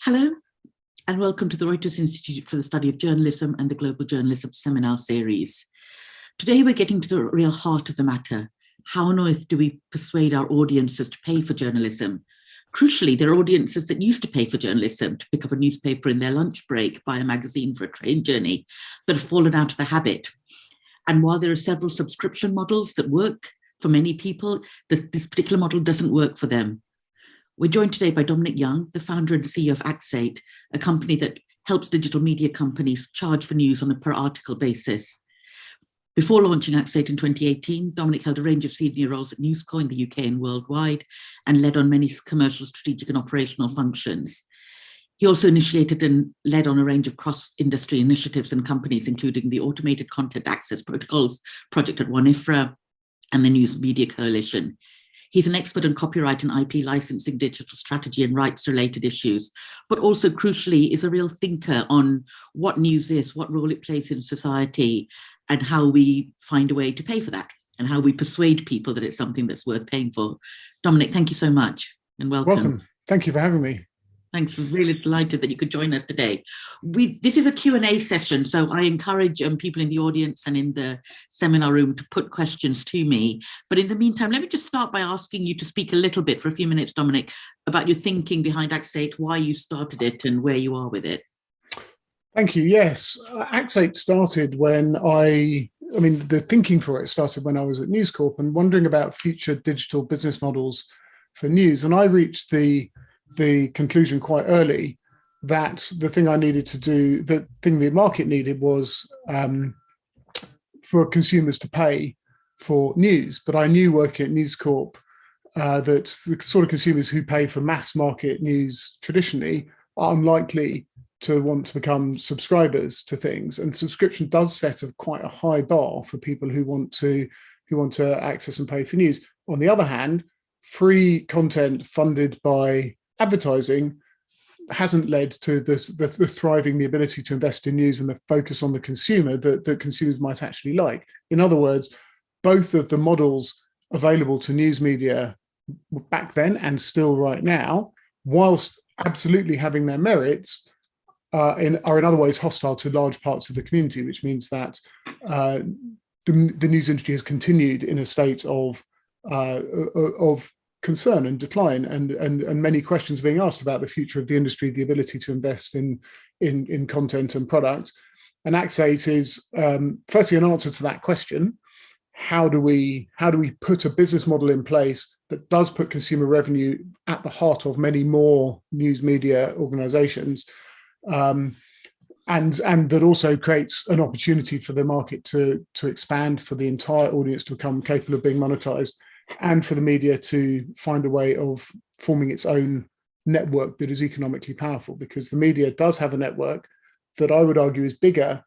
Hello, and welcome to the Reuters Institute for the Study of Journalism and the Global Journalism Seminar series. Today we're getting to the real heart of the matter. How on earth do we persuade our audiences to pay for journalism? Crucially, there are audiences that used to pay for journalism, to pick up a newspaper in their lunch break, buy a magazine for a train journey, that have fallen out of the habit. And while there are several subscription models that work for many people, this particular model doesn't work for them. We're joined today by Dominic Young, the founder and CEO of Axate, a company that helps digital media companies charge for news on a per article basis. Before launching Axate in 2018, Dominic held a range of senior roles at News Co in the UK and worldwide, and led on many commercial, strategic and operational functions. He also initiated and led on a range of cross-industry initiatives and companies, including the Automated Content Access Protocols project at One IFRA and the News Media Coalition. He's an expert on copyright and IP licensing, digital strategy and rights-related issues, but also crucially is a real thinker on what news is, what role it plays in society, and how we find a way to pay for that, and how we persuade people that it's something that's worth paying for. Dominic, thank you so much, and welcome. Welcome. Thank you for having me. Thanks, we're really delighted that you could join us today. This is a Q&A session, so I encourage people in the audience and in the seminar room to put questions to me. But in the meantime, let me just start by asking you to speak a little bit for a few minutes, Dominic, about your thinking behind Axate, why you started it and where you are with it. Thank you. Yes, Axate started when the thinking for it started when I was at News Corp and wondering about future digital business models for news. And I reached the conclusion quite early that the thing I needed to do, the thing the market needed was for consumers to pay for news. But I knew working at News Corp that the sort of consumers who pay for mass market news traditionally are unlikely to want to become subscribers to things. And subscription does set quite a high bar for people who want to access and pay for news. On the other hand, free content funded by advertising hasn't led to the thriving, the ability to invest in news and the focus on the consumer that consumers might actually like. In other words, both of the models available to news media back then and still right now, whilst absolutely having their merits, are in other ways hostile to large parts of the community, which means that the news industry has continued in a state of concern and decline, and many questions being asked about the future of the industry, the ability to invest in content and product. And Axate is firstly an answer to that question. How do we put a business model in place that does put consumer revenue at the heart of many more news media organizations, and that also creates an opportunity for the market to expand, for the entire audience to become capable of being monetized, and for the media to find a way of forming its own network that is economically powerful, because the media does have a network that I would argue is bigger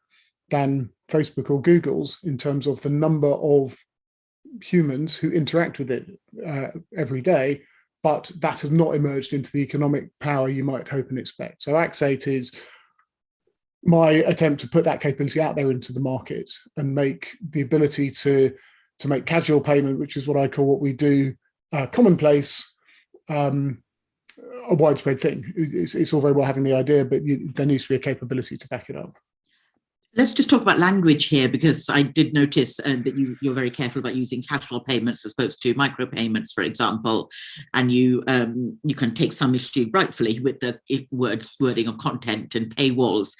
than Facebook or Google's in terms of the number of humans who interact with it every day, but that has not emerged into the economic power you might hope and expect. So Axate is my attempt to put that capability out there into the market and make the ability to make casual payment, which is what I call what we do, commonplace, a widespread thing. It's all very well having the idea, but there needs to be a capability to back it up. Let's just talk about language here, because I did notice that you're very careful about using casual payments as opposed to micropayments, for example, and you can take some issue rightfully with the wording of content and paywalls.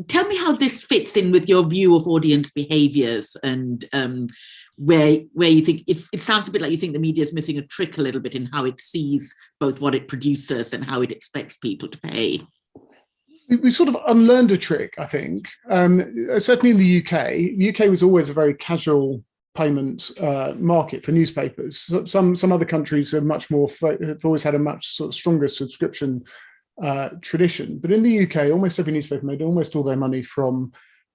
Tell me how this fits in with your view of audience behaviours, and where you think it sounds a bit like you think the media is missing a trick a little bit in how it sees both what it produces and how it expects people to pay. We sort of unlearned a trick, I think. Certainly in the UK was always a very casual payment market for newspapers. Some other countries are much more, have always had a much sort of stronger subscription tradition. But in the UK, almost every newspaper made almost all their money from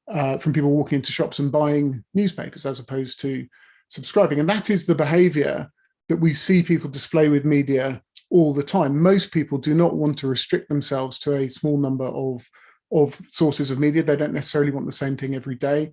people walking into shops and buying newspapers as opposed to subscribing. And that is the behaviour that we see people display with media all the time. Most people do not want to restrict themselves to a small number of sources of media. They don't necessarily want the same thing every day.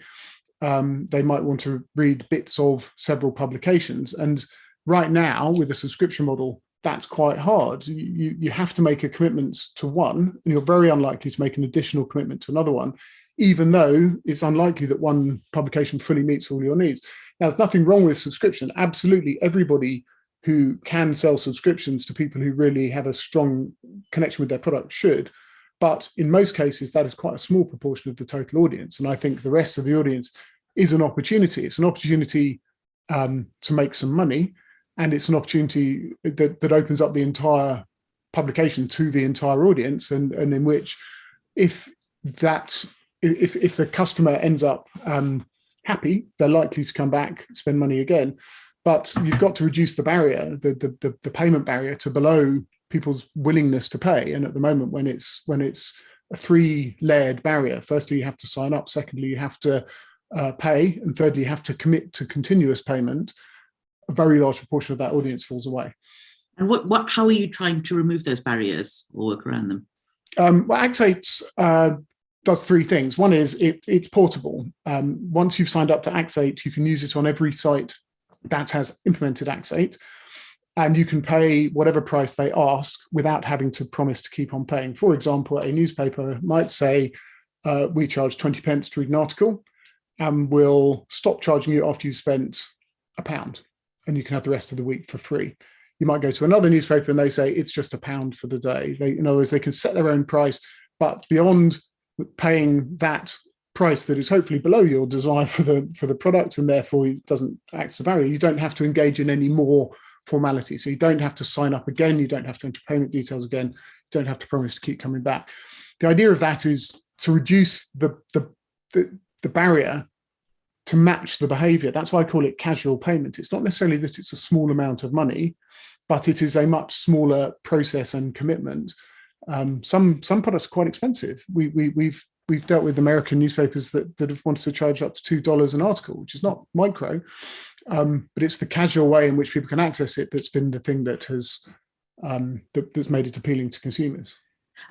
They might want to read bits of several publications. And right now, with a subscription model that's quite hard. You have to make a commitment to one, and you're very unlikely to make an additional commitment to another one, even though it's unlikely that one publication fully meets all your needs. Now, there's nothing wrong with subscription. Absolutely, everybody who can sell subscriptions to people who really have a strong connection with their product should. But in most cases, that is quite a small proportion of the total audience. And I think the rest of the audience is an opportunity. It's an opportunity to make some money. And it's an opportunity that opens up the entire publication to the entire audience, and in which if the customer ends up happy, they're likely to come back, spend money again. But you've got to reduce the barrier, the payment barrier, to below people's willingness to pay. And at the moment, when it's a 3-layered barrier, firstly, you have to sign up. Secondly, you have to pay. And thirdly, you have to commit to continuous payment. A very large proportion of that audience falls away. And how are you trying to remove those barriers or work around them? Well, Axate does 3 things. One is it's portable. Once you've signed up to Axate, you can use it on every site that has implemented Axate, and you can pay whatever price they ask without having to promise to keep on paying. For example, a newspaper might say, we charge 20 pence to read an article, and we'll stop charging you after you've spent £1, and you can have the rest of the week for free. You might go to another newspaper and they say it's just £1 for the day. In other words, they can set their own price, but beyond paying that price that is hopefully below your desire for the product, and therefore it doesn't act as a barrier, you don't have to engage in any more formality. So you don't have to sign up again, you don't have to enter payment details again, you don't have to promise to keep coming back. The idea of that is to reduce the barrier to match the behavior. That's why I call it casual payment. It's not necessarily that it's a small amount of money, but it is a much smaller process and commitment. Some products are quite expensive. We've dealt with American newspapers that have wanted to charge up to $2 an article, which is not micro, but it's the casual way in which people can access it that's been the thing that has that's made it appealing to consumers.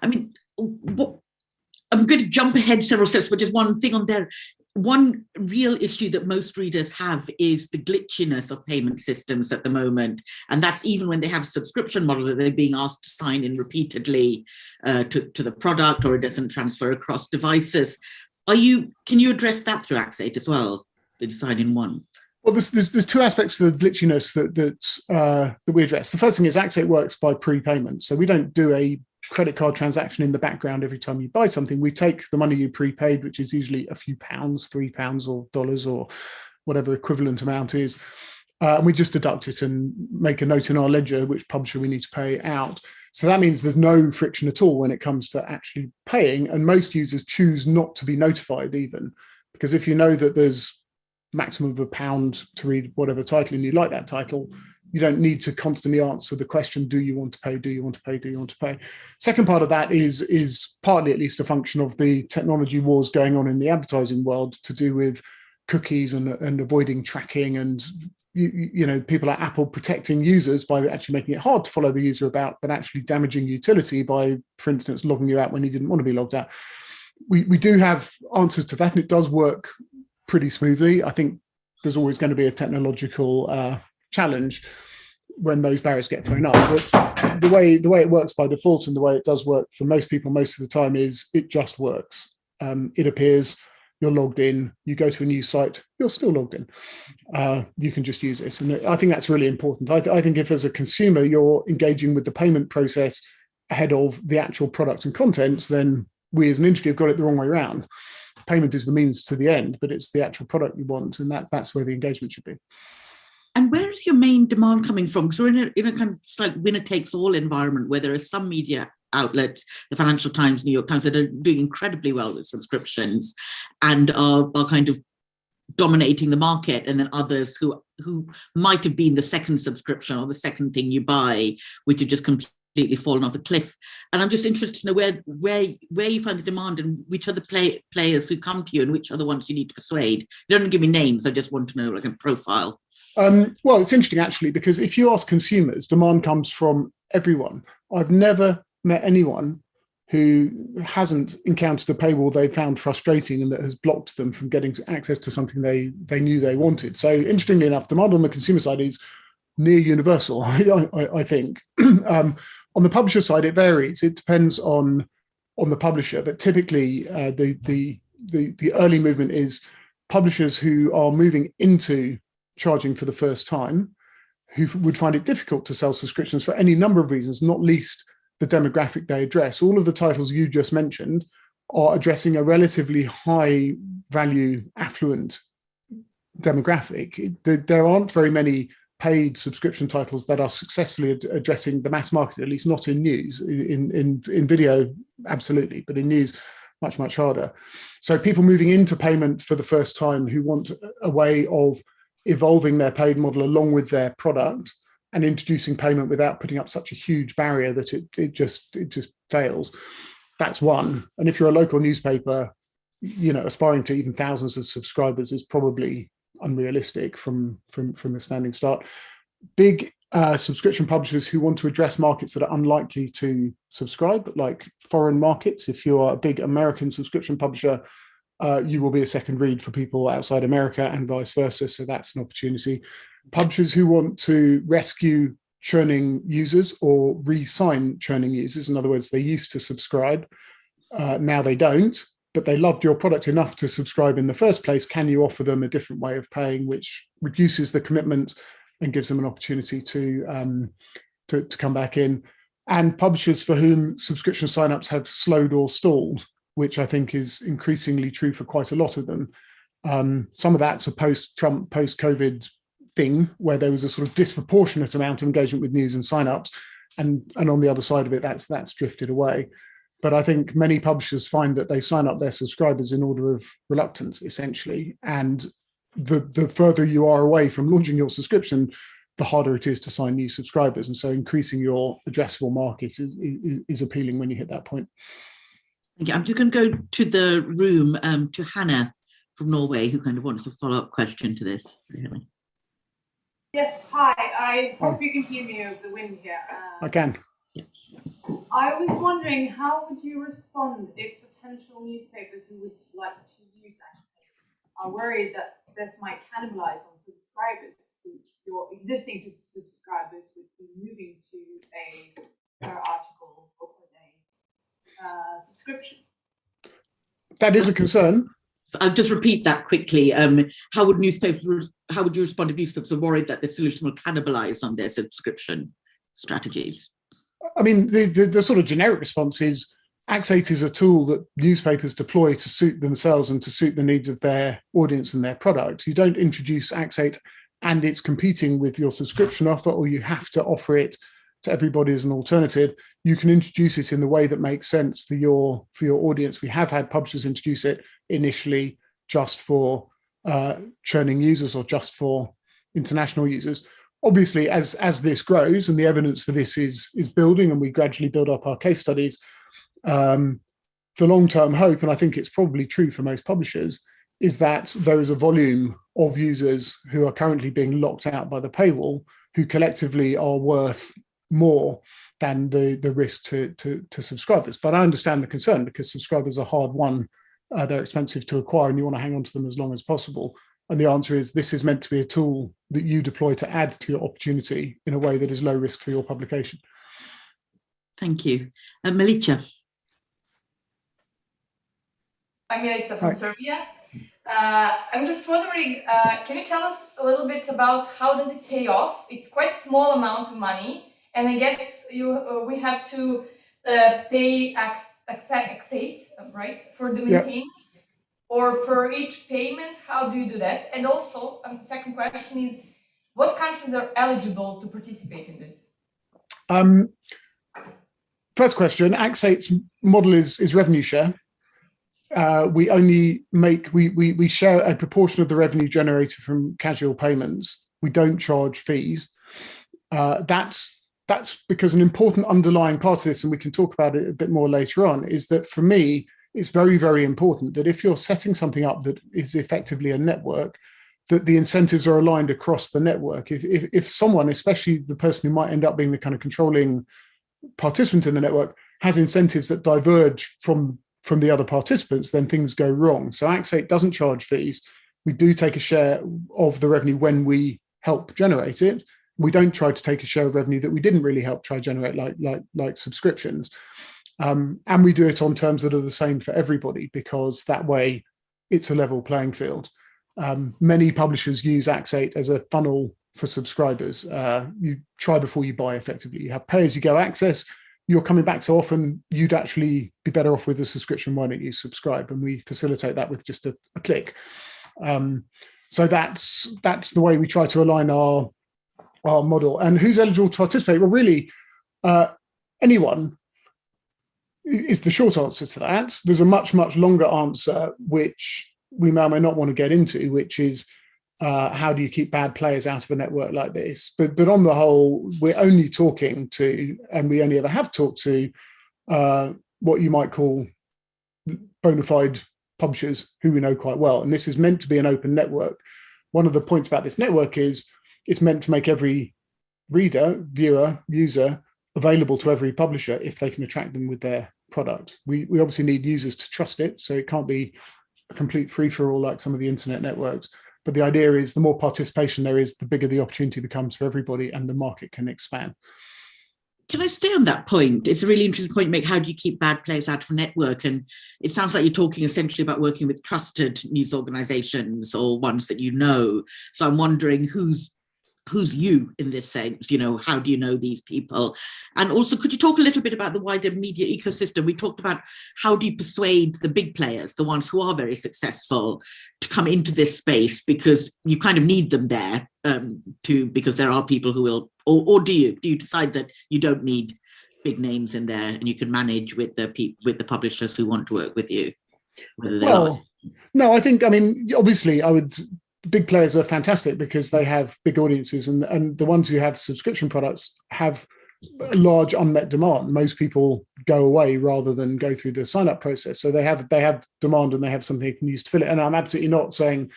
I mean, I'm going to jump ahead several steps, but just one thing on there. One real issue that most readers have is the glitchiness of payment systems at the moment. And that's even when they have a subscription model that they're being asked to sign in repeatedly to the product, or it doesn't transfer across devices. Can you address that through Axate as well, the sign in one? Well, there's 2 aspects to the glitchiness that we address. The first thing is Axate works by prepayment. So we don't do a credit card transaction in the background every time you buy something. We take the money you prepaid, which is usually a few pounds, £3 or dollars or whatever equivalent amount is, and we just deduct it and make a note in our ledger which publisher we need to pay out. So that means there's no friction at all when it comes to actually paying, and most users choose not to be notified even, because if you know that there's maximum of £1 to read whatever title and you like that title, you don't need to constantly answer the question, do you want to pay, do you want to pay, do you want to pay? Second part of that is partly at least a function of the technology wars going on in the advertising world to do with cookies and avoiding tracking, and people like Apple protecting users by actually making it hard to follow the user about, but actually damaging utility by, for instance, logging you out when you didn't want to be logged out. We do have answers to that, and it does work pretty smoothly. I think there's always going to be a technological challenge when those barriers get thrown up. But the way it works by default, and the way it does work for most people most of the time, is it just works. It appears, you're logged in, you go to a new site, you're still logged in. You can just use it. And I think that's really important. I think if as a consumer you're engaging with the payment process ahead of the actual product and content, then we as an industry have got it the wrong way around. Payment is the means to the end, but it's the actual product you want, and that's where the engagement should be. And where is your main demand coming from? Because we're in a kind of like winner-takes-all environment where there are some media outlets, the Financial Times, New York Times, that are doing incredibly well with subscriptions and are kind of dominating the market, and then others who might have been the second subscription or the second thing you buy, which have just completely fallen off the cliff. And I'm just interested to know where you find the demand, and which are the players who come to you, and which are the ones you need to persuade. You don't give me names, I just want to know like a profile. Well, it's interesting actually, because if you ask consumers, demand comes from everyone. I've never met anyone who hasn't encountered a paywall they found frustrating and that has blocked them from getting access to something they knew they wanted. So interestingly enough, demand on the consumer side is near universal, I think. On the publisher side, it varies. It depends on the publisher, but typically the early movement is publishers who are moving into charging for the first time, who would find it difficult to sell subscriptions for any number of reasons, not least the demographic they address. All of the titles you just mentioned are addressing a relatively high value, affluent demographic. There aren't very many paid subscription titles that are successfully addressing the mass market, at least not in news. In video, absolutely, but in news, much, much harder. So people moving into payment for the first time who want a way of evolving their paid model along with their product and introducing payment without putting up such a huge barrier that it just fails. That's one. And if you're a local newspaper, aspiring to even thousands of subscribers is probably unrealistic from the standing start. Big subscription publishers who want to address markets that are unlikely to subscribe, like foreign markets. If you are a big American subscription publisher, you will be a second read for people outside America and vice versa. So that's an opportunity. Publishers who want to rescue churning users or re-sign churning users. In other words, they used to subscribe, now they don't, but they loved your product enough to subscribe in the first place. Can you offer them a different way of paying, which reduces the commitment and gives them an opportunity to come back in? And publishers for whom subscription signups have slowed or stalled, which I think is increasingly true for quite a lot of them. Some of that's a post-Trump, post-COVID thing where there was a sort of disproportionate amount of engagement with news and signups, and on the other side of it, that's drifted away. But I think many publishers find that they sign up their subscribers in order of reluctance, essentially. And the further you are away from launching your subscription, the harder it is to sign new subscribers. And so increasing your addressable market is appealing when you hit that point. Yeah, I'm just going to go to the room to Hannah from Norway, who kind of wants a follow-up question to this. Really. Yes, hi. I hope you can hear me over the wind here. I can. I was wondering, how would you respond if potential newspapers who would like to use Axate are worried that this might cannibalize on subscribers, to your existing subscribers would be moving to a per article or per day subscription? That is a concern. I'll just repeat that quickly. How would you respond if newspapers are worried that the solution will cannibalize on their subscription strategies? I mean, the sort of generic response is Axate is a tool that newspapers deploy to suit themselves and to suit the needs of their audience and their product. You don't introduce Axate and it's competing with your subscription offer, or you have to offer it to everybody as an alternative. You can introduce it in the way that makes sense for your audience. We have had publishers introduce it initially just for churning users or just for international users. Obviously, as this grows and the evidence for this is building and we gradually build up our case studies, the long-term hope, and I think it's probably true for most publishers, is that there is a volume of users who are currently being locked out by the paywall who collectively are worth more than the risk to subscribers. But I understand the concern because subscribers are hard won. They're expensive to acquire and you want to hang on to them as long as possible. And the answer is this is meant to be a tool that you deploy to add to your opportunity in a way that is low risk for your publication. Thank you. Milica. I'm Milica from Serbia. I'm just wondering, can you tell us a little bit about how does it pay off? It's quite small amount of money, and I guess we have to pay Axate, right, for the maintenance. Or per each payment, how do you do that? And also, second question is, what countries are eligible to participate in this? First question, Axate's model is revenue share. We only we share a proportion of the revenue generated from casual payments. We don't charge fees. That's because an important underlying part of this, and we can talk about it a bit more later on, is that for me, it's very, very important that if you're setting something up that is effectively a network, that the incentives are aligned across the network. If someone, especially the person who might end up being the kind of controlling participant in the network, has incentives that diverge from the other participants, then things go wrong. So Axate doesn't charge fees. We do take a share of the revenue when we help generate it. We don't try to take a share of revenue that we didn't really help try generate, like subscriptions. And we do it on terms that are the same for everybody, because that way it's a level playing field. Many publishers use Axate as a funnel for subscribers. You try before you buy, effectively. You have pay-as-you-go access. You're coming back so often, you'd actually be better off with a subscription. Why don't you subscribe? And we facilitate that with just a click. So that's the way we try to align our model. And who's eligible to participate? Well, really, anyone is the short answer to that. There's a much, much longer answer, which we may or may not want to get into, which is how do you keep bad players out of a network like this? But on the whole, we're only talking to, and we only ever have talked to, what you might call bona fide publishers who we know quite well. And this is meant to be an open network. One of the points about this network is it's meant to make every reader, viewer, user available to every publisher if they can attract them with their product. We obviously need users to trust it, so it can't be a complete free-for-all like some of the internet networks. But the idea is the more participation there is, the bigger the opportunity becomes for everybody, and the market can expand. Can I stay on that point? It's a really interesting point to make. How do you keep bad players out of a network? And it sounds like you're talking essentially about working with trusted news organizations or ones that you know. So I'm wondering who's you in this sense, how do you know these people? And also, could you talk a little bit about the wider media ecosystem? We talked about how do you persuade the big players, the ones who are very successful, to come into this space, because you kind of need them there because there are people who will, or do you decide that you don't need big names in there and you can manage with the publishers who want to work with you? No, obviously big players are fantastic because they have big audiences, and the ones who have subscription products have a large unmet demand. Most people go away rather than go through the sign-up process. So they have demand, and they have something they can use to fill it. And I'm absolutely not saying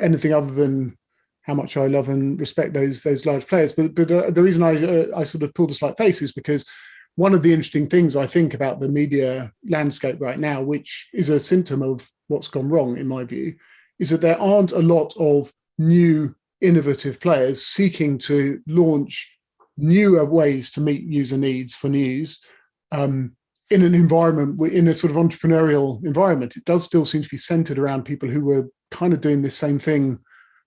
anything other than how much I love and respect those large players. But the reason I sort of pulled a slight face is because one of the interesting things I think about the media landscape right now, which is a symptom of what's gone wrong in my view, is that there aren't a lot of new innovative players seeking to launch newer ways to meet user needs for news in an environment, in a sort of entrepreneurial environment. It does still seem to be centered around people who were kind of doing the same thing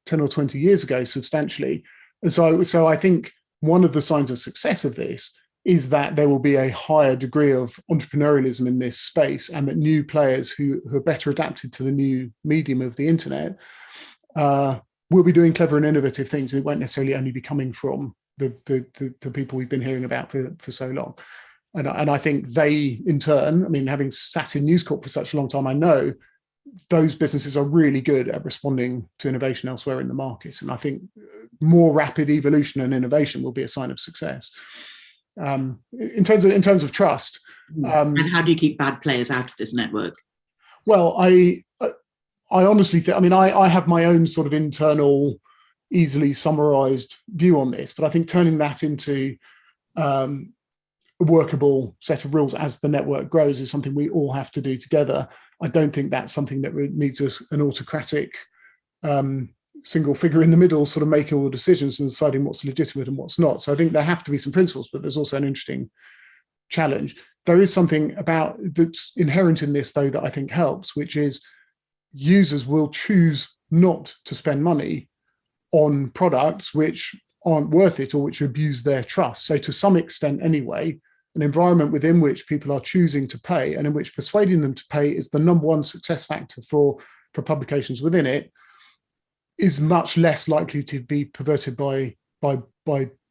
10 or 20 years ago substantially. And so I think one of the signs of success of this is that there will be a higher degree of entrepreneurialism in this space, and that new players who are better adapted to the new medium of the internet will be doing clever and innovative things. And it won't necessarily only be coming from the people we've been hearing about for so long. And I think they, in turn, having sat in News Corp for such a long time, I know those businesses are really good at responding to innovation elsewhere in the market. And I think more rapid evolution and innovation will be a sign of success. In terms of trust, and how do you keep bad players out of this network? Well, I honestly think, I have my own sort of internal, easily summarized view on this, but I think turning that into a workable set of rules as the network grows is something we all have to do together. I don't think that's something that needs an autocratic single figure in the middle sort of making all the decisions and deciding what's legitimate and what's not. So I think there have to be some principles, but there's also an interesting challenge. There is something about that's inherent in this, though, that I think helps, which is users will choose not to spend money on products which aren't worth it or which abuse their trust. So to some extent anyway, an environment within which people are choosing to pay and in which persuading them to pay is the number one success factor for publications within it, is much less likely to be perverted by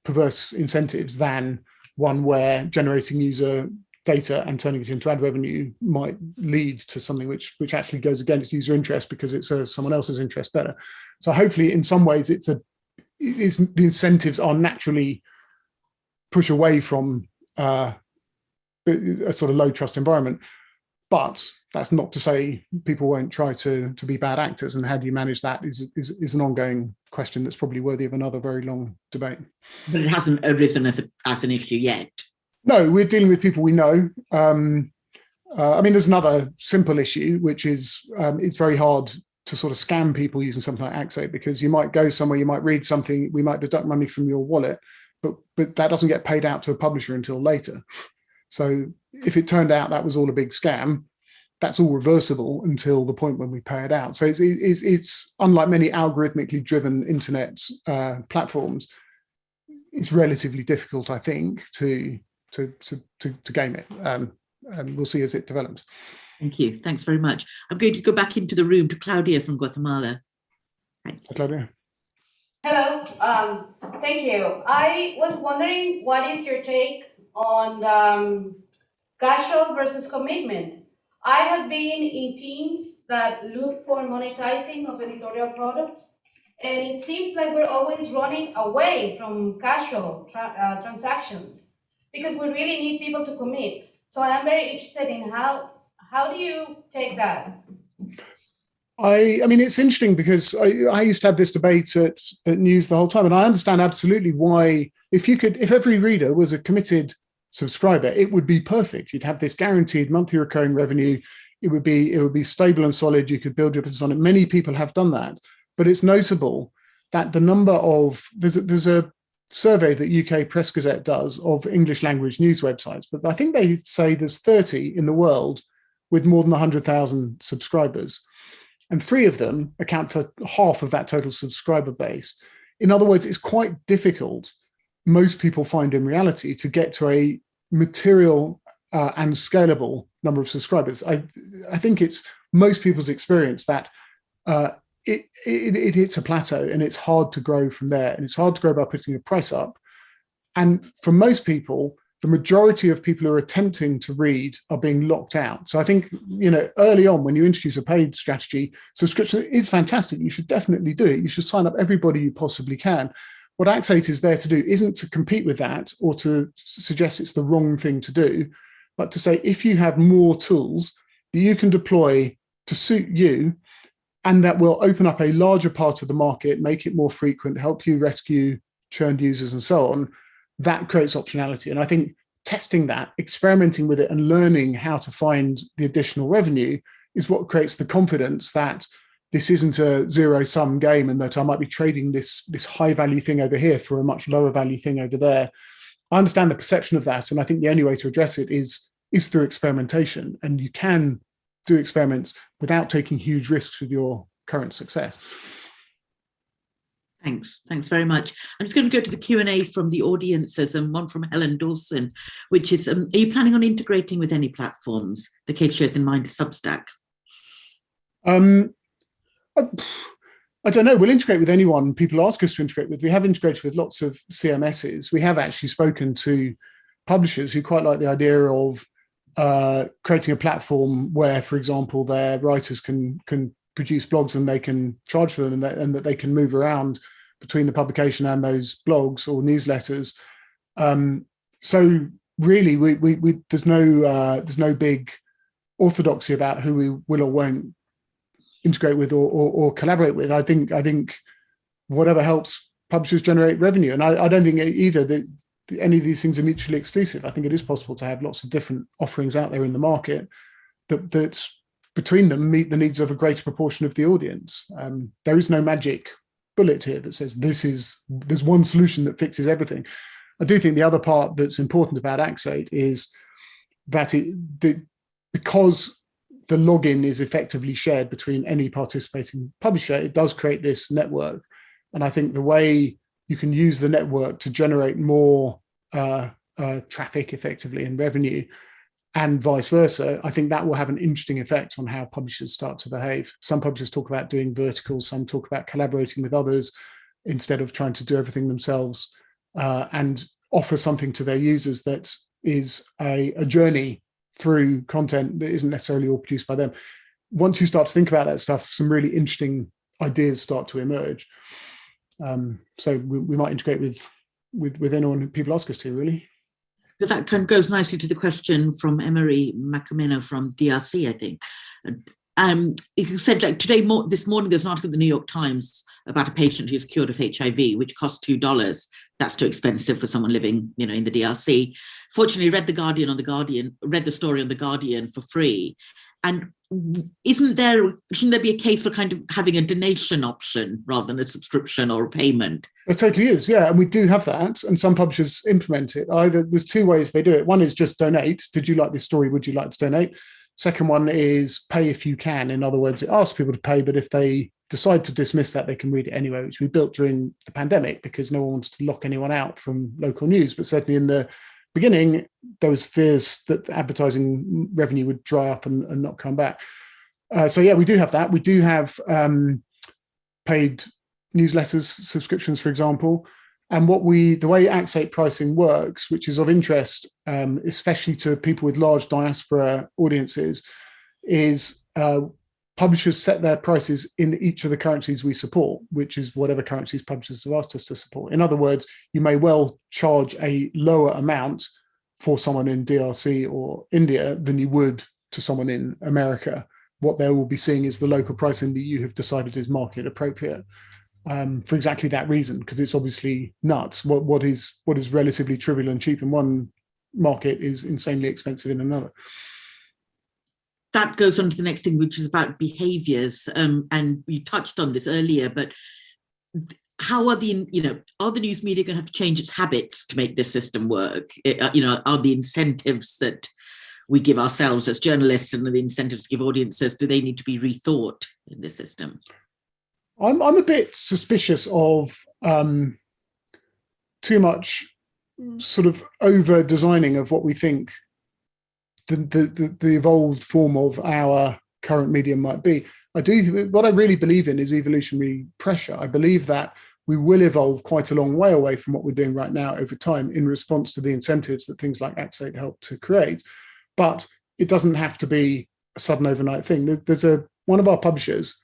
perverse incentives than one where generating user data and turning it into ad revenue might lead to something which actually goes against user interest because it serves someone else's interest better. So hopefully in some ways the incentives are naturally push away from a sort of low trust environment. But that's not to say people won't try to be bad actors, and how do you manage that is an ongoing question that's probably worthy of another very long debate. But it hasn't arisen as an issue yet. No, we're dealing with people we know. There's another simple issue, which is it's very hard sort of scam people using something like Axate, because you might go somewhere, you might read something, we might deduct money from your wallet, but that doesn't get paid out to a publisher until later. So if it turned out that was all a big scam, that's all reversible until the point when we pay it out. So it's unlike many algorithmically driven internet platforms, it's relatively difficult, I think, to game it. And we'll see as it develops. Thank you. Thanks very much. I'm going to go back into the room to Claudia from Guatemala. Hi, Claudia. Hello. Thank you. I was wondering, what is your take on casual versus commitment? I have been in teams that look for monetizing of editorial products, and it seems like we're always running away from casual transactions because we really need people to commit. So I am very interested in how do you take that? I mean, it's interesting because I used to have this debate at News the whole time, and I understand absolutely why. If every reader was a committed subscriber, it would be perfect. You'd have this guaranteed monthly recurring revenue. It would be stable and solid. You could build your business on it. Many people have done that, but it's notable that the number of there's a survey that UK Press Gazette does of English language news websites, but I think they say there's 30 in the world with more than 100,000 subscribers, and 3 of them account for half of that total subscriber base. In other words, it's quite difficult, most people find in reality, to get to a material and scalable number of subscribers. I think it's most people's experience that it hits a plateau and it's hard to grow from there, and it's hard to grow by putting a price up. And for most people, the majority of people who are attempting to read are being locked out. So I think, early on when you introduce a paid strategy, subscription is fantastic. You should definitely do it. You should sign up everybody you possibly can. What Axate is there to do isn't to compete with that or to suggest it's the wrong thing to do, but to say, if you have more tools that you can deploy to suit you, and that will open up a larger part of the market, make it more frequent, help you rescue churned users and so on, that creates optionality. And I think testing that, experimenting with it and learning how to find the additional revenue is what creates the confidence that this isn't a zero-sum game, and that I might be trading this high value thing over here for a much lower value thing over there. I understand the perception of that, and I think the only way to address it is through experimentation. And you can do experiments without taking huge risks with your current success. Thanks very much. I'm just going to go to the Q&A from the audience. There's one from Helen Dawson, which is, are you planning on integrating with any platforms? The case shares in mind Substack. I don't know. We'll integrate with anyone people ask us to integrate with. We have integrated with lots of CMSs. We have actually spoken to publishers who quite like the idea of creating a platform where, for example, their writers can produce blogs and they can charge for them, and that they can move around between the publication and those blogs or newsletters. So really, we there's no big orthodoxy about who we will or won't integrate with or collaborate with. I think whatever helps publishers generate revenue, and I don't think either that any of these things are mutually exclusive. I think it is possible to have lots of different offerings out there in the market that between them meet the needs of a greater proportion of the audience. There is no magic bullet here that says there's one solution that fixes everything. I do think the other part that's important about Axate is that because the login is effectively shared between any participating publisher, it does create this network. And I think the way you can use the network to generate more traffic effectively and revenue, and vice versa, I think that will have an interesting effect on how publishers start to behave. Some publishers talk about doing verticals, some talk about collaborating with others instead of trying to do everything themselves, and offer something to their users that is a journey through content that isn't necessarily all produced by them. Once you start to think about that stuff, some really interesting ideas start to emerge. So we might integrate with anyone people ask us to, really. Because that kind of goes nicely to the question from Emery Macamena from DRC, I think. You said, like, this morning, there's an article in the New York Times about a patient who's cured of HIV, which costs $2. That's too expensive for someone living, in the DRC. Fortunately, read the story on The Guardian for free. And shouldn't there be a case for kind of having a donation option rather than a subscription or a payment? It totally is, yeah. And we do have that, and some publishers implement it. There's two ways they do it. One is just donate. Did you like this story? Would you like to donate? Second one is pay if you can. In other words, it asks people to pay, but if they decide to dismiss that, they can read it anyway, which we built during the pandemic because no one wanted to lock anyone out from local news. But certainly in the beginning, there was fears that advertising revenue would dry up and not come back. So yeah, we do have that. We do have paid newsletters, subscriptions, for example. And the way Axate pricing works, which is of interest, especially to people with large diaspora audiences, is publishers set their prices in each of the currencies we support, which is whatever currencies publishers have asked us to support. In other words, you may well charge a lower amount for someone in DRC or India than you would to someone in America. What they will be seeing is the local pricing that you have decided is market appropriate. For exactly that reason, because it's obviously nuts. What is relatively trivial and cheap in one market is insanely expensive in another. That goes on to the next thing, which is about behaviours. And you touched on this earlier, but how are the news media going to have to change its habits to make this system work? Are the incentives that we give ourselves as journalists and the incentives to give audiences, do they need to be rethought in this system? I'm a bit suspicious of too much sort of over designing of what we think the evolved form of our current medium might be. What I really believe in is evolutionary pressure. I believe that we will evolve quite a long way away from what we're doing right now over time in response to the incentives that things like Axate help to create. But it doesn't have to be a sudden overnight thing. There's one of our publishers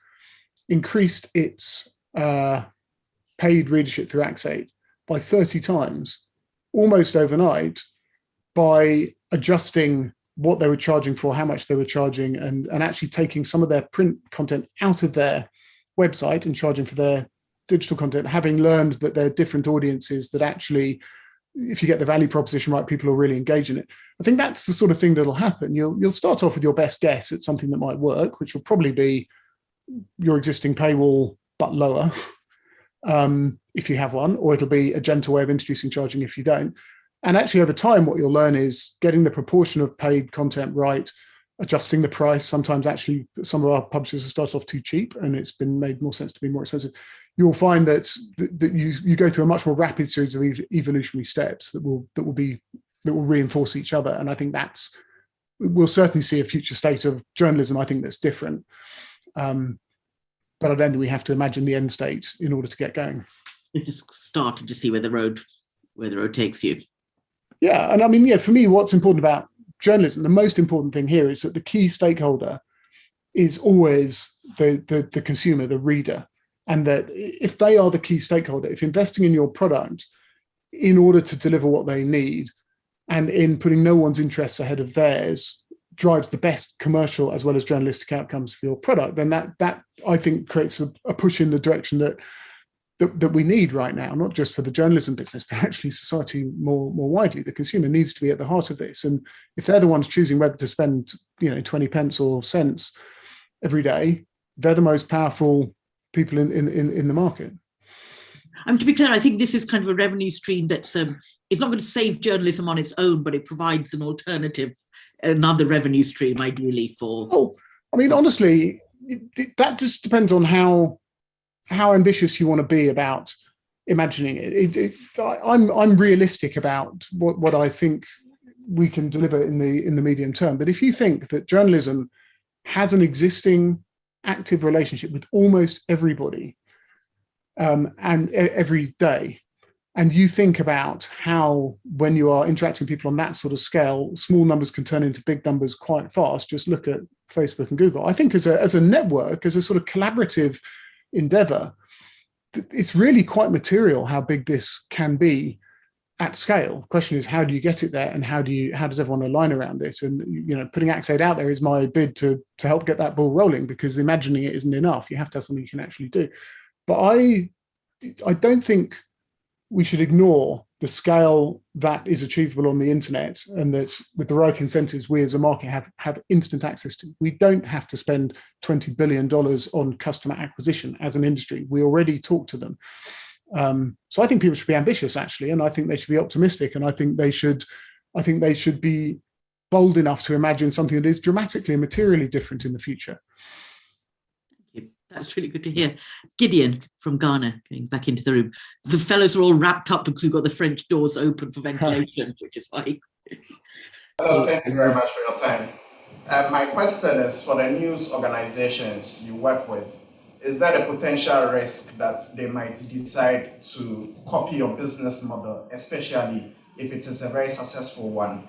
increased its paid readership through Axate by 30 times, almost overnight, by adjusting what they were charging for, how much they were charging, and actually taking some of their print content out of their website and charging for their digital content, having learned that there are different audiences that actually, if you get the value proposition right, people will really engage in it. I think that's the sort of thing that'll happen. You'll start off with your best guess at something that might work, which will probably be your existing paywall, but lower, if you have one, or it'll be a gentle way of introducing charging if you don't. And actually over time, what you'll learn is getting the proportion of paid content right, adjusting the price. Sometimes actually some of our publishers have started off too cheap and it's been made more sense to be more expensive. You'll find that you go through a much more rapid series of evolutionary steps that will reinforce each other. And I think we'll certainly see a future state of journalism, I think, that's different. But I don't think we have to imagine the end state in order to get going. It's just started to see where the road takes you. Yeah, and I mean, yeah, for me, what's important about journalism, the most important thing here is that the key stakeholder is always the consumer, the reader. And that if they are the key stakeholder, if investing in your product in order to deliver what they need and in putting no one's interests ahead of theirs drives the best commercial as well as journalistic outcomes for your product, then that I think creates a push in the direction that we need right now, not just for the journalism business, but actually society more widely. The consumer needs to be at the heart of this. And if they're the ones choosing whether to spend 20 pence or cents every day, they're the most powerful people in the market. To be clear, I think this is kind of a revenue stream that's it's not going to save journalism on its own, but it provides an alternative, another revenue stream, ideally for. Oh, I mean, honestly, that just depends on how ambitious you want to be about imagining it. I'm realistic about what I think we can deliver in the medium term. But if you think that journalism has an existing active relationship with almost everybody and every day, and you think about how when you are interacting with people on that sort of scale, small numbers can turn into big numbers quite fast. Just look at Facebook and Google. I think as a network, as a sort of collaborative endeavor, it's really quite material how big this can be at scale. The question is, how do you get it there, and how does everyone align around it? And putting Axate out there is my bid to help get that ball rolling, because imagining it isn't enough. You have to have something you can actually do. But I don't think we should ignore the scale that is achievable on the internet, and that with the right incentives, we as a market have instant access to. We don't have to spend $20 billion on customer acquisition as an industry. We already talk to them. So I think people should be ambitious, actually, and I think they should be optimistic, and I think they should be bold enough to imagine something that is dramatically and materially different in the future. That's really good to hear. Gideon from Ghana, going back into the room. The fellows are all wrapped up because we've got the French doors open for ventilation, which is why. Hello, thank you very much for your time. My question is for the news organizations you work with. Is there a potential risk that they might decide to copy your business model, especially if it is a very successful one,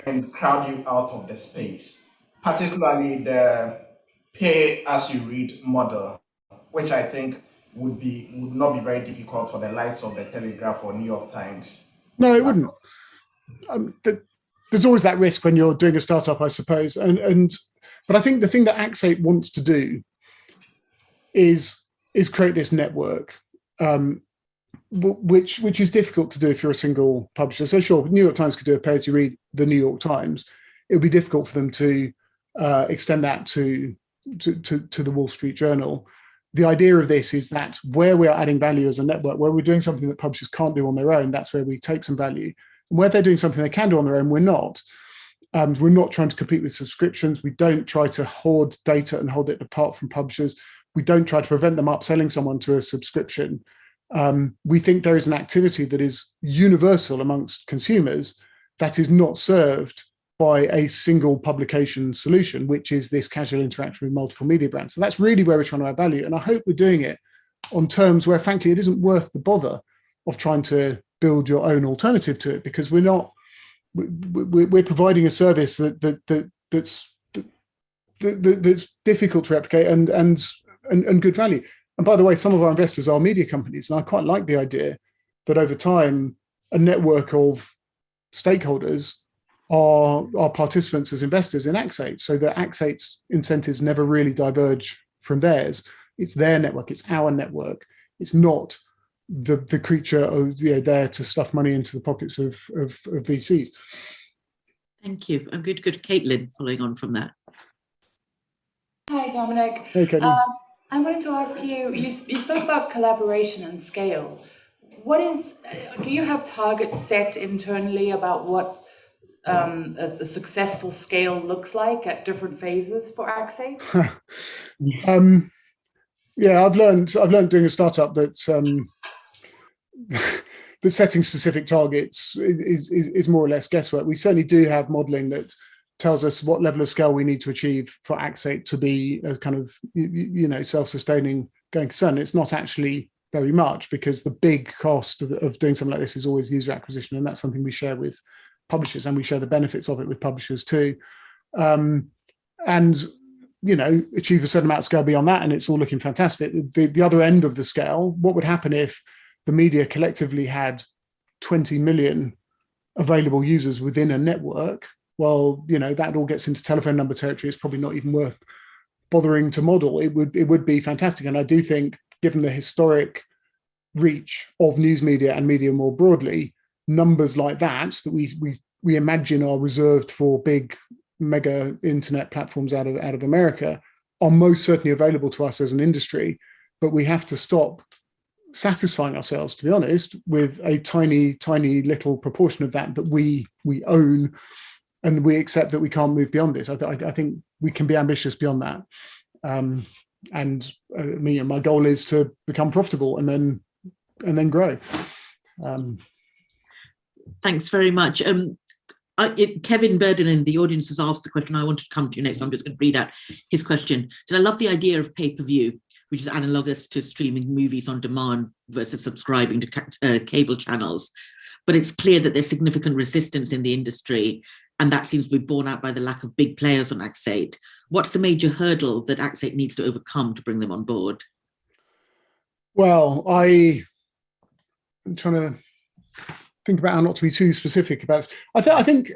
and crowd you out of the space, particularly the pay-as-you-read model, which I think would not be very difficult for the likes of the Telegraph or New York Times? No, it wouldn't. There's always that risk when you're doing a startup, I suppose. But I think the thing that Axate wants to do is create this network, which is difficult to do if you're a single publisher. So sure, New York Times could do a pay-as-you-read the New York Times. It would be difficult for them to extend that to the Wall Street Journal. The idea of this is that where we are adding value as a network, where we're doing something that publishers can't do on their own, that's where we take some value. And where they're doing something they can do on their own, we're not. We're not trying to compete with subscriptions. We don't try to hoard data and hold it apart from publishers. We don't try to prevent them upselling someone to a subscription. We think there is an activity that is universal amongst consumers that is not served by a single publication solution, which is this casual interaction with multiple media brands. So that's really where we're trying to add value. And I hope we're doing it on terms where, frankly, it isn't worth the bother of trying to build your own alternative to it, because we're providing a service that's difficult to replicate and good value. And by the way, some of our investors are media companies, and I quite like the idea that over time, a network of stakeholders are participants as investors in Axate, so that Axate's incentives never really diverge from theirs. It's their network, it's our network. It's not the creature there to stuff money into the pockets of VCs. Thank you. I'm going to go to Caitlin, following on from that. Hi, Dominic. Hey, Caitlin. I wanted to ask you, you spoke about collaboration and scale. Do you have targets set internally about what a successful scale looks like at different phases for Axate? Yeah, I've learned doing a startup that that setting specific targets is more or less guesswork. We certainly do have modelling that tells us what level of scale we need to achieve for Axate to be a kind of self-sustaining going concern. It's not actually very much, because the big cost of doing something like this is always user acquisition, and that's something we share with publishers, and we share the benefits of it with publishers too. And achieve a certain amount of scale beyond that, and it's all looking fantastic. The other end of the scale, what would happen if the media collectively had 20 million available users within a network? Well, that all gets into telephone number territory. It's probably not even worth bothering to model. It would be fantastic. And I do think, given the historic reach of news media and media more broadly, numbers like that we imagine are reserved for big mega internet platforms out of America are most certainly available to us as an industry. But we have to stop satisfying ourselves, to be honest, with a tiny little proportion of that we own, and we accept that we can't move beyond it. I think we can be ambitious beyond that. My goal is to become profitable and then grow. Thanks very much. Kevin Burden in the audience has asked the question I wanted to come to next. So I'm just going to read out his question. So I love the idea of pay-per-view, which is analogous to streaming movies on demand versus subscribing to cable channels. But it's clear that there's significant resistance in the industry, and that seems to be borne out by the lack of big players on Axate. What's the major hurdle that Axate needs to overcome to bring them on board? Well, I'm trying to think about how not to be too specific about this. I think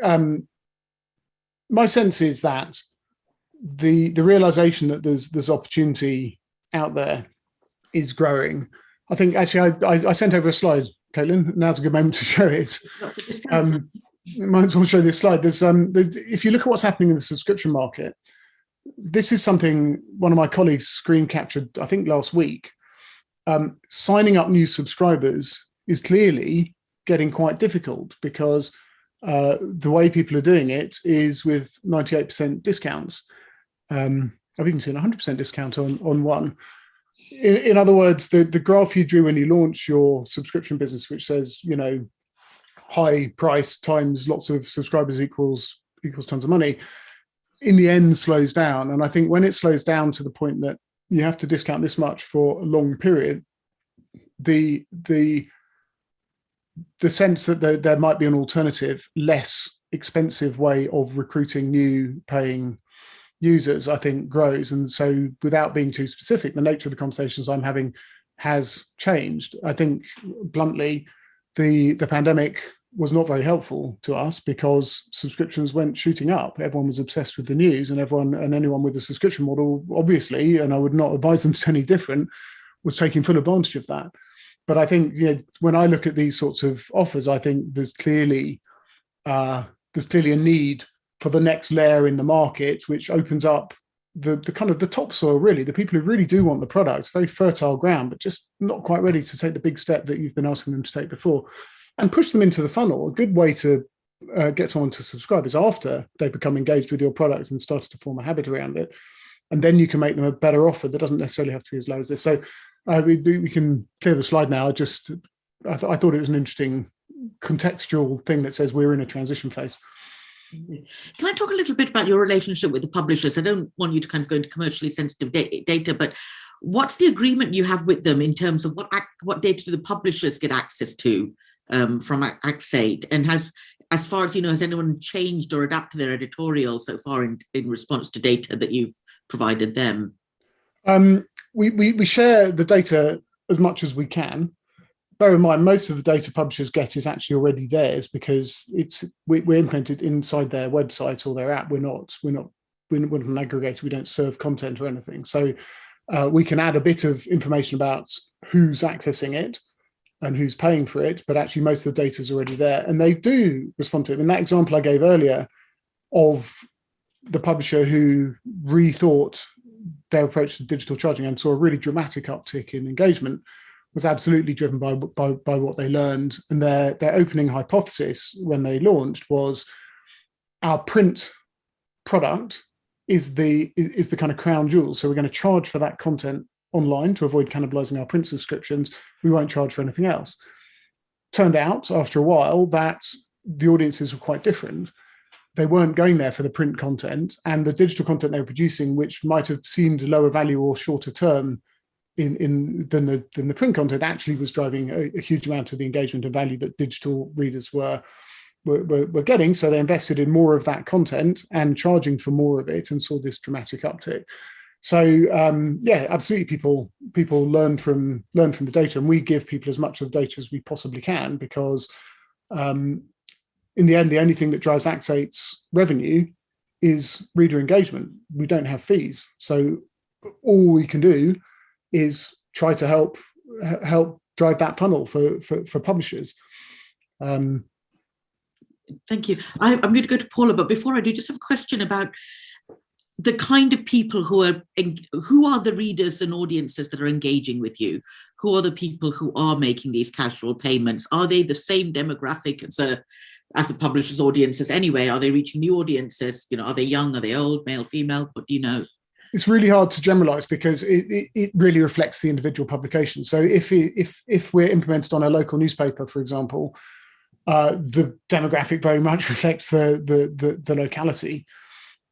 my sense is that the realization that there's opportunity out there is growing. I think actually I sent over a slide Caitlin. Now's a good moment to show it. Might as well show this slide. If you look at what's happening in the subscription market, this is something one of my colleagues screen captured, I think, last week. Signing up new subscribers is clearly getting quite difficult because the way people are doing it is with 98% discounts. I've even seen 100% discount on one. In other words, the graph you drew when you launch your subscription business, which says, you know, high price times lots of subscribers equals tons of money, in the end slows down. And I think when it slows down to the point that you have to discount this much for a long period, the sense that there might be an alternative, less expensive way of recruiting new paying users, I think, grows. And so without being too specific, the nature of the conversations I'm having has changed. I think, bluntly, the pandemic was not very helpful to us because subscriptions went shooting up. Everyone was obsessed with the news, and anyone with a subscription model, obviously, and I would not advise them to do any different, was taking full advantage of that. But I think, you know, when I look at these sorts of offers, I think there's clearly a need for the next layer in the market, which opens up the kind of the topsoil, really, the people who really do want the product, very fertile ground, but just not quite ready to take the big step that you've been asking them to take before, and push them into the funnel. A good way to get someone to subscribe is after they become engaged with your product and started to form a habit around it. And then you can make them a better offer that doesn't necessarily have to be as low as this. So we can clear the slide now. I thought it was an interesting contextual thing that says we're in a transition phase. Can I talk a little bit about your relationship with the publishers? I don't want you to kind of go into commercially sensitive data, but what's the agreement you have with them in terms of what data do the publishers get access to from Axate? And as far as you know, has anyone changed or adapted their editorial so far in response to data that you've provided them? We share the data as much as we can. Bear in mind, most of the data publishers get is actually already theirs because we're implemented inside their website or their app. We're not an aggregator. We don't serve content or anything. So we can add a bit of information about who's accessing it and who's paying for it, but actually most of the data is already there, and they do respond to it. In that example I gave earlier of the publisher who rethought their approach to digital charging and saw a really dramatic uptick in engagement, was absolutely driven by what they learned. And their opening hypothesis when they launched was our print product is the kind of crown jewel. So we're going to charge for that content online to avoid cannibalizing our print subscriptions. We won't charge for anything else. Turned out after a while that the audiences were quite different. They weren't going there for the print content, and the digital content they were producing, which might have seemed lower value or shorter term than the print content, actually was driving a huge amount of the engagement and value that digital readers were getting. So they invested in more of that content and charging for more of it, and saw this dramatic uptick. So yeah, absolutely, people learn from the data, and we give people as much of the data as we possibly can, because in the end, the only thing that drives Axate's revenue is reader engagement. We don't have fees, so all we can do is try to help drive that funnel for publishers. Thank you. I'm going to go to Paula, but before I do, just have a question about the kind of people who are the readers and audiences that are engaging with you? Who are the people who are making these casual payments? Are they the same demographic as the publishers' audiences anyway? Are they reaching new audiences? You know, are they young? Are they old? Male, female? What do you know? It's really hard to generalize because it really reflects the individual publication. So if we're implemented on a local newspaper, for example, the demographic very much reflects the locality.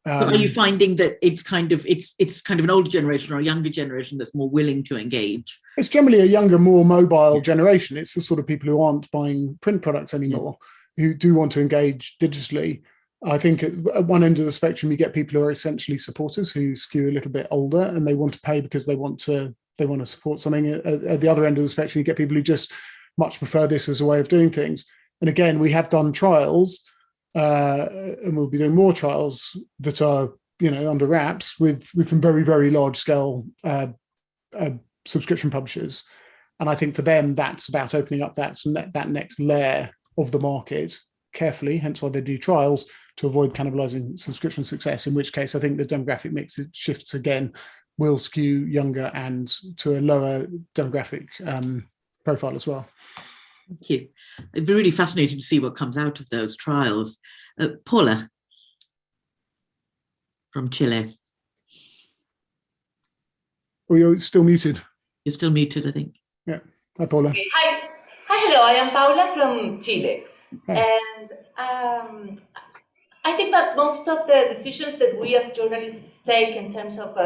But are you finding that it's kind of an older generation or a younger generation that's more willing to engage? It's generally a younger, more mobile generation. It's the sort of people who aren't buying print products anymore, who do want to engage digitally. I think at one end of the spectrum, you get people who are essentially supporters who skew a little bit older and they want to pay because they want to support something. At the other end of the spectrum, you get people who just much prefer this as a way of doing things. And again, we have done trials, and we'll be doing more trials that are, under wraps with some very, very large scale subscription publishers. And I think for them, that's about opening up that next layer of the market carefully, hence why they do trials, to avoid cannibalizing subscription success, in which case I think the demographic mix shifts again, will skew younger and to a lower demographic profile as well. Thank you. It'd be really fascinating to see what comes out of those trials. Paula from Chile. Oh, you're still muted. You're still muted, I think. Yeah. Hi, Paula. Okay. Hi, hello. I am Paula from Chile. Hi. And I think that most of the decisions that we as journalists take in terms of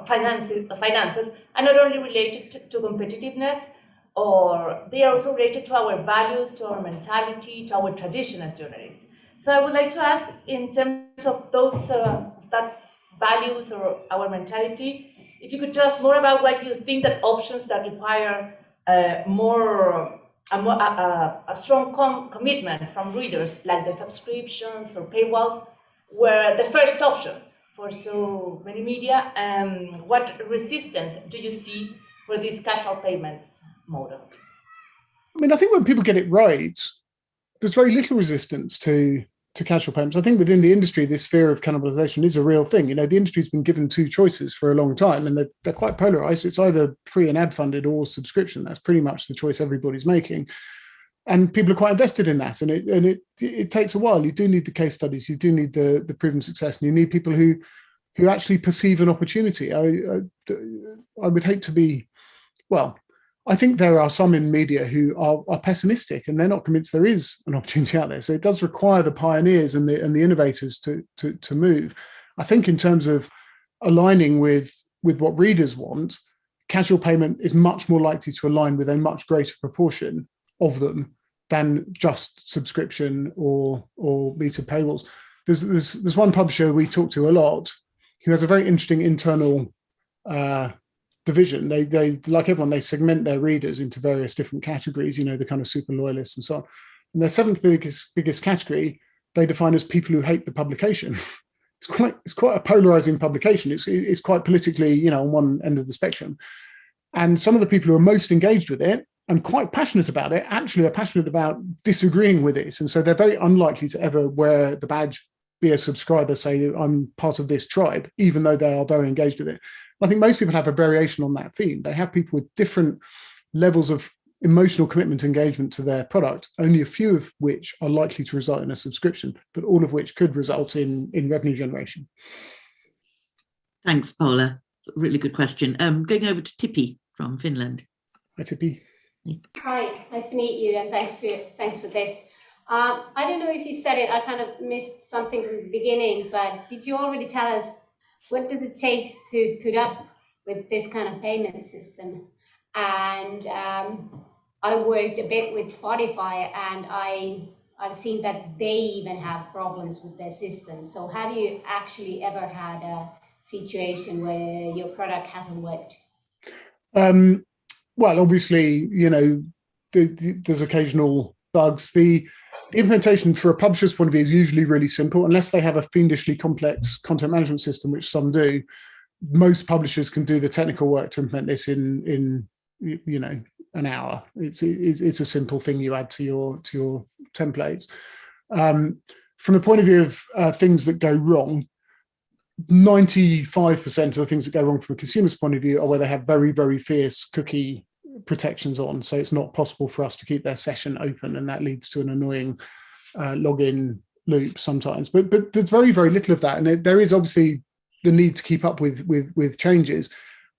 finances are not only related to competitiveness, or they are also related to our values, to our mentality, to our tradition as journalists. So I would like to ask, in terms of those that values or our mentality, if you could tell us more about what you think that options that require a strong commitment from readers, like the subscriptions or paywalls, were the first options for so many media. What resistance do you see for this casual payments model? I mean, I think when people get it right, there's very little resistance to casual payments. I think within the industry, this fear of cannibalization is a real thing. You know, the industry's been given two choices for a long time, and they're quite polarized. It's either free and ad funded or subscription. That's pretty much the choice everybody's making. And people are quite invested in that. And it takes a while. You do need the case studies. You do need the proven success. And you need people who actually perceive an opportunity. I would hate to be, well, I think there are some in media who are pessimistic and they're not convinced there is an opportunity out there. So it does require the pioneers and the innovators to move. I think in terms of aligning with what readers want, casual payment is much more likely to align with a much greater proportion of them than just subscription or metered paywalls. There's one publisher we talk to a lot who has a very interesting internal division. They like everyone, they segment their readers into various different categories, you know, the kind of super loyalists and so on. And their seventh biggest category, they define as people who hate the publication. It's quite a polarizing publication. It's quite politically, you know, on one end of the spectrum. And some of the people who are most engaged with it and quite passionate about it actually are passionate about disagreeing with it. And so they're very unlikely to ever wear the badge, be a subscriber, say I'm part of this tribe, even though they are very engaged with it. I think most people have a variation on that theme. They have people with different levels of emotional commitment engagement to their product, only a few of which are likely to result in a subscription, but all of which could result in revenue generation. Thanks, Paula. Really good question. Going over to Tippi from Finland. Hi, Tippi. Hi, nice to meet you, and thanks for this. I don't know if you said it, I kind of missed something from the beginning, but did you already tell us what does it take to put up with this kind of payment system? And I worked a bit with Spotify, and I've seen that they even have problems with their system. So have you actually ever had a situation where your product hasn't worked? Well, obviously, you know, there's occasional bugs. The implementation for a publisher's point of view is usually really simple, unless they have a fiendishly complex content management system, which some do. Most publishers can do the technical work to implement this in you know, an hour. It's a simple thing you add to your templates. From the point of view of things that go wrong, 95% of the things that go wrong from a consumer's point of view are where they have very, very fierce cookie protections on. So it's not possible for us to keep their session open, and that leads to an annoying login loop sometimes. But there's very, very little of that. And there is obviously the need to keep up with changes.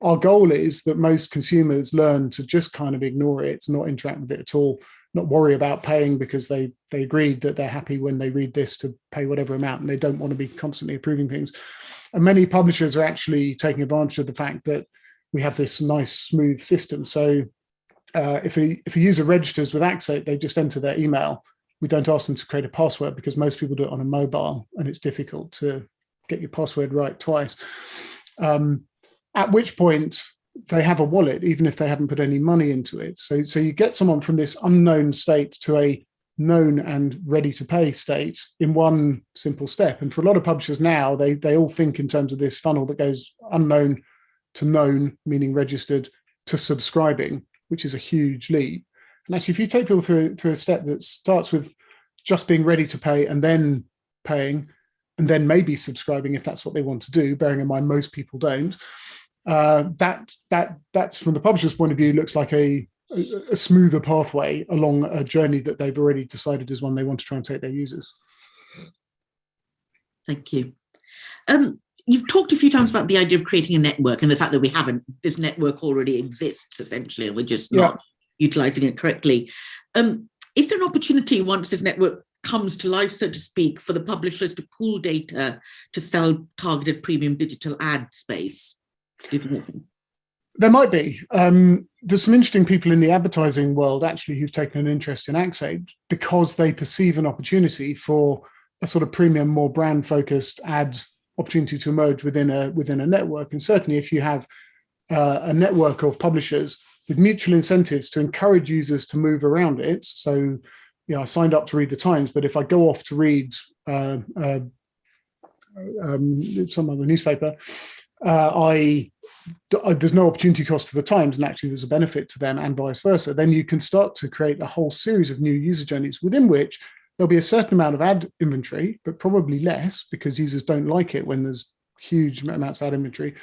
Our goal is that most consumers learn to just kind of ignore it, not interact with it at all, not worry about paying because they agreed that they're happy when they read this to pay whatever amount, and they don't want to be constantly approving things. And many publishers are actually taking advantage of the fact that we have this nice, smooth system. So if a user registers with Axate, they just enter their email. We don't ask them to create a password because most people do it on a mobile, and it's difficult to get your password right twice. At which point they have a wallet, even if they haven't put any money into it. So you get someone from this unknown state to a known and ready to pay state in one simple step. And for a lot of publishers now, they all think in terms of this funnel that goes unknown to known, meaning registered, to subscribing. which is a huge leap. And actually, if you take people through a step that starts with just being ready to pay and then paying, and then maybe subscribing if that's what they want to do, bearing in mind most people don't, that's from the publisher's point of view looks like a smoother pathway along a journey that they've already decided is one they want to try and take their users. Thank you. You've talked a few times about the idea of creating a network and the fact that we haven't. This network already exists essentially, and we're just not utilizing it correctly. Is there an opportunity once this network comes to life, so to speak, for the publishers to pool data to sell targeted premium digital ad space? Do you think that's... There might be. There's some interesting people in the advertising world actually who've taken an interest in Axate because they perceive an opportunity for a sort of premium, more brand-focused ad opportunity to emerge within a network. And certainly if you have a network of publishers with mutual incentives to encourage users to move around it. So, I signed up to read the Times, but if I go off to read some other newspaper, there's no opportunity cost to the Times, and actually there's a benefit to them and vice versa. Then you can start to create a whole series of new user journeys within which there'll be a certain amount of ad inventory, but probably less because users don't like it when there's huge amounts of ad inventory,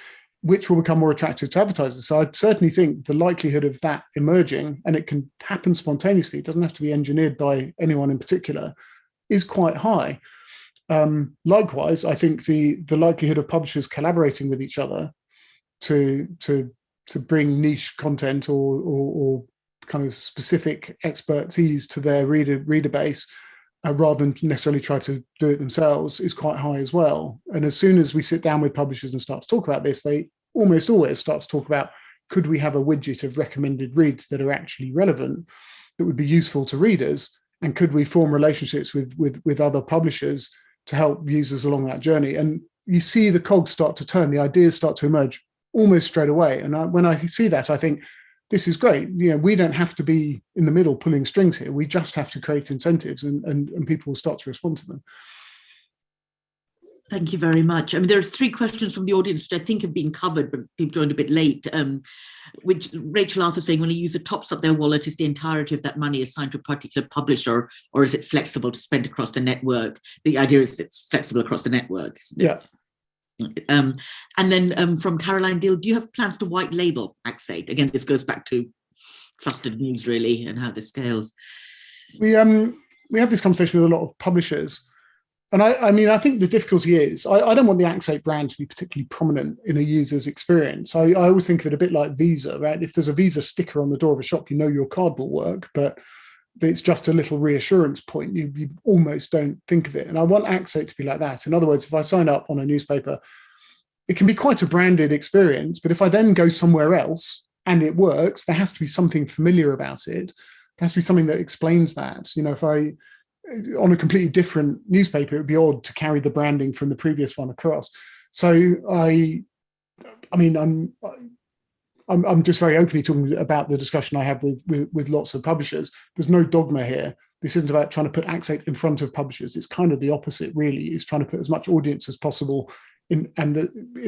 which will become more attractive to advertisers. So I'd certainly think the likelihood of that emerging, and it can happen spontaneously, it doesn't have to be engineered by anyone in particular, is quite high. Likewise, I think the likelihood of publishers collaborating with each other to bring niche content or kind of specific expertise to their reader base, rather than necessarily try to do it themselves, is quite high as well. And as soon as we sit down with publishers and start to talk about this, they almost always start to talk about, could we have a widget of recommended reads that are actually relevant, that would be useful to readers? And could we form relationships with other publishers to help users along that journey? And you see the cogs start to turn, the ideas start to emerge almost straight away. And when I see that, I think, this is great. We don't have to be in the middle pulling strings here. We just have to create incentives and people will start to respond to them. Thank you very much. I mean, there's 3 questions from the audience which I think have been covered, but people joined a bit late. Which Rachel Arthur saying, when a user tops up their wallet, is the entirety of that money assigned to a particular publisher, or is it flexible to spend across the network? The idea is it's flexible across the network, isn't it? Yeah. And then from Caroline Deal, do you have plans to white label Axate? Again, this goes back to trusted news really and how this scales. We have this conversation with a lot of publishers, and I think the difficulty is I don't want the Axate brand to be particularly prominent in a user's experience. I always think of it a bit like Visa, right? If there's a Visa sticker on the door of a shop, your card will work, but it's just a little reassurance point. You almost don't think of it. And I want Axate to be like that. In other words, if I sign up on a newspaper, it can be quite a branded experience, but if I then go somewhere else and it works, there has to be something familiar about it. There has to be something that explains that. If I, on a completely different newspaper, it would be odd to carry the branding from the previous one across. So I'm just very openly talking about the discussion I have with lots of publishers. There's no dogma here. This isn't about trying to put Axate in front of publishers. It's kind of the opposite, really. It's trying to put as much audience as possible in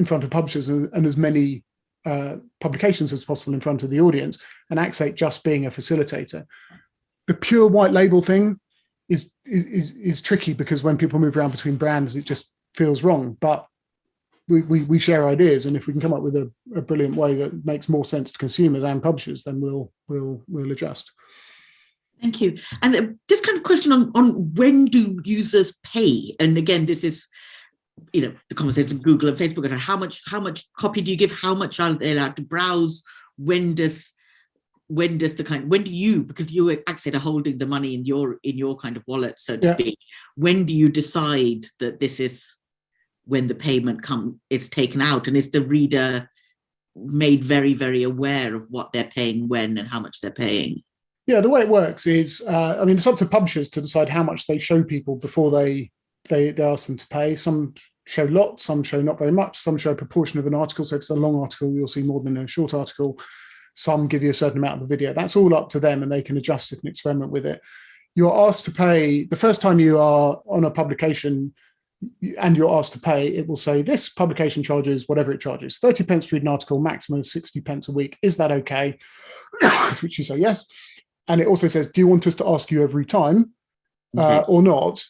front of publishers and as many publications as possible in front of the audience, and Axate just being a facilitator. The pure white label thing is tricky because when people move around between brands, it just feels wrong. But we share ideas, and if we can come up with a brilliant way that makes more sense to consumers and publishers, then we'll adjust. Thank you. And this kind of question on when do users pay? And again, this is the conversation of Google and Facebook, and how much copy do you give? How much are they allowed to browse? When do you, because you at Axate are holding the money in your kind of wallet, so to speak, when do you decide that this is when the payment is taken out, and is the reader made very, very aware of what they're paying when and how much they're paying? Yeah, the way it works is, it's up to publishers to decide how much they show people before they ask them to pay. Some show lots, some show not very much, some show a proportion of an article. So if it's a long article, you'll see more than a short article. Some give you a certain amount of the video. That's all up to them, and they can adjust it and experiment with it. You're asked to pay the first time you are on a publication. and you're asked to pay, it will say this publication charges whatever it charges, 30 pence to read an article, maximum of 60 pence a week. Is that okay? Which you say yes. And it also says, do you want us to ask you every time or not?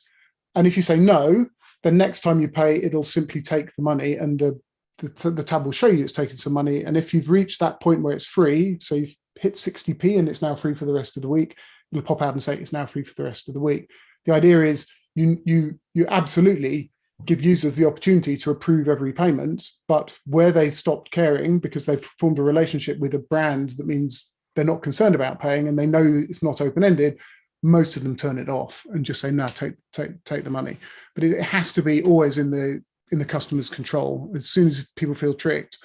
And if you say no, the next time you pay, it'll simply take the money, and the tab will show you it's taken some money. And if you've reached that point where it's free, so you've hit 60p and it's now free for the rest of the week, it'll pop out and say it's now free for the rest of the week. The idea is you absolutely give users the opportunity to approve every payment, but where they've stopped caring because they've formed a relationship with a brand that means they're not concerned about paying and they know it's not open-ended, most of them turn it off and just say, no, take the money. But it has to be always in the customer's control. As soon as people feel tricked,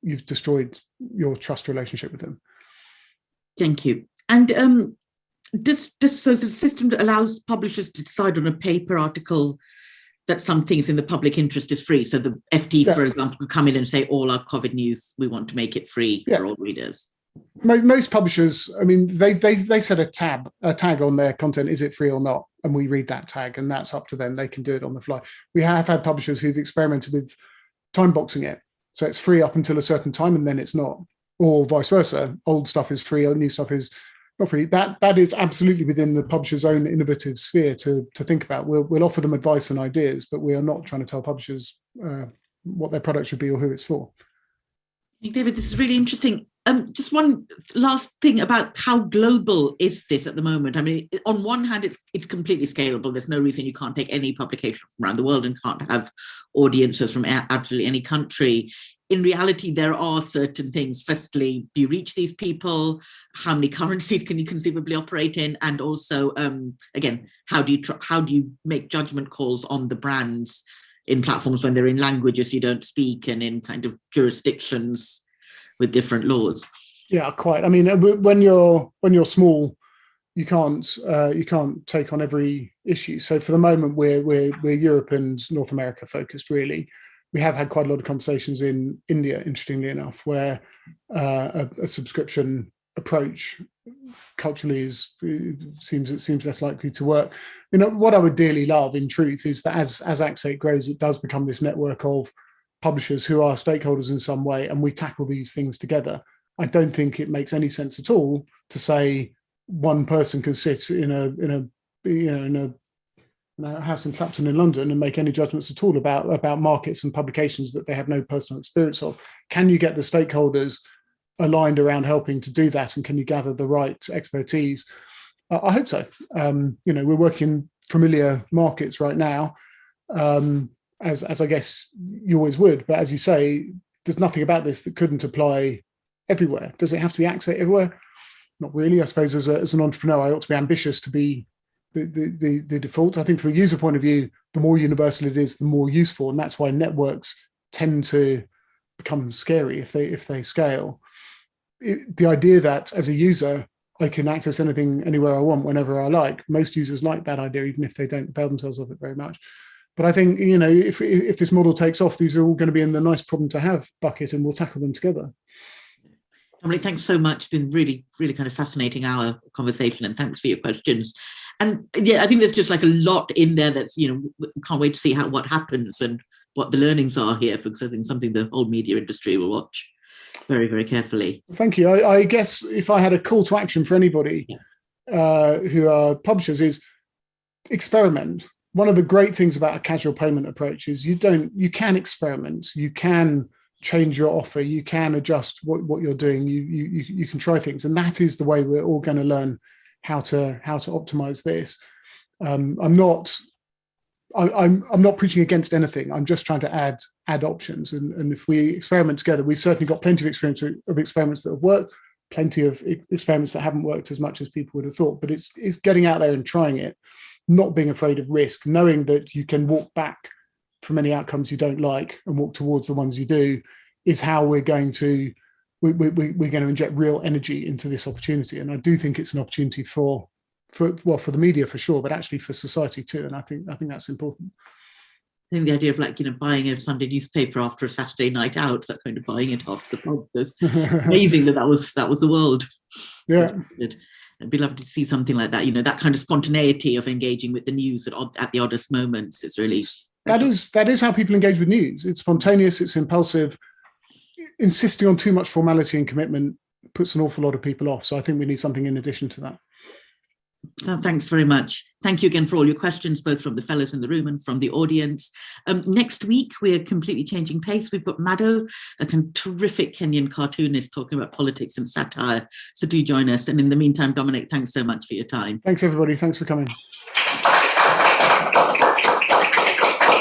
you've destroyed your trust relationship with them. Thank you. And so the system that allows publishers to decide on a paper article that some things in the public interest is free. So the FT, for example, could come in and say, all our COVID news, we want to make it free for all readers. Most publishers, I mean, they set a tag on their content, is it free or not? And we read that tag, and that's up to them. They can do it on the fly. We have had publishers who've experimented with time boxing it. So it's free up until a certain time and then it's not, or vice versa. Old stuff is free, new stuff is not free. That is absolutely within the publisher's own innovative sphere to think about. We'll offer them advice and ideas, but we are not trying to tell publishers what their product should be or who it's for. David, this is really interesting. Just one last thing about how global is this at the moment? I mean, on one hand, it's completely scalable. There's no reason you can't take any publication from around the world and can't have audiences from absolutely any country. In reality, there are certain things. Firstly, do you reach these people? How many currencies can you conceivably operate in? And also, again, how do you make judgment calls on the brands in platforms when they're in languages you don't speak and in kind of jurisdictions with different laws? Yeah, quite. I mean, when you're small, you can't take on every issue. So for the moment, we're Europe and North America focused, really. We have had quite a lot of conversations in India, interestingly enough, where a subscription approach culturally seems less likely to work. You know, what I would dearly love, in truth, is that as Axate grows, it does become this network of publishers who are stakeholders in some way, and we tackle these things together. I don't think it makes any sense at all to say one person can sit in a house in Clapton in London and make any judgments at all about markets and publications that they have no personal experience of. Can you get the stakeholders aligned around helping to do that, and can you gather the right expertise? I hope so. We're working in familiar markets right now, as I guess you always would. But as you say, there's nothing about this that couldn't apply everywhere. Does it have to be Axate everywhere? Not really. I suppose as an entrepreneur, I ought to be ambitious to be the default. I think from a user point of view, the more universal it is, the more useful, and that's why networks tend to become scary if they scale. The idea that as a user I can access anything anywhere I want whenever I like, most users like that idea, even if they don't avail themselves of it very much. But I think, if this model takes off, these are all going to be in the nice problem to have bucket, and we'll tackle them together. Dominic, thanks so much. It's been really, really kind of fascinating, our conversation, and thanks for your questions. And yeah, I think there's just like a lot in there that's, we can't wait to see what happens and what the learnings are here, because I think something the whole media industry will watch very, very carefully. Thank you. I guess if I had a call to action for anybody who are publishers, is experiment. One of the great things about a casual payment approach is you can experiment, you can change your offer, you can adjust what you're doing, you can try things, and that is the way we're all going to learn how to optimize this. I'm not preaching against anything. I'm just trying to add options, and if we experiment together, we've certainly got plenty of experience of experiments that have worked, plenty of experiments that haven't worked as much as people would have thought. But it's getting out there and trying it, not being afraid of risk, knowing that you can walk back from any outcomes you don't like and walk towards the ones you do, is how we're going to inject real energy into this opportunity. And I do think it's an opportunity for the media for sure, but actually for society too. And I think that's important. I think the idea of buying a Sunday newspaper after a Saturday night out, that kind of buying it after the pub, was amazing that was the world. Yeah. It'd be lovely to see something like that, that kind of spontaneity of engaging with the news at the oddest moments is really that is how people engage with news. It's spontaneous, it's impulsive. Insisting on too much formality and commitment puts an awful lot of people off. So I think we need something in addition to that. Thanks very much. Thank you again for all your questions, both from the fellows in the room and from the audience. Next week, we're completely changing pace. We've got Maddo, a terrific Kenyan cartoonist, talking about politics and satire. So do join us. And in the meantime, Dominic, thanks so much for your time. Thanks, everybody. Thanks for coming.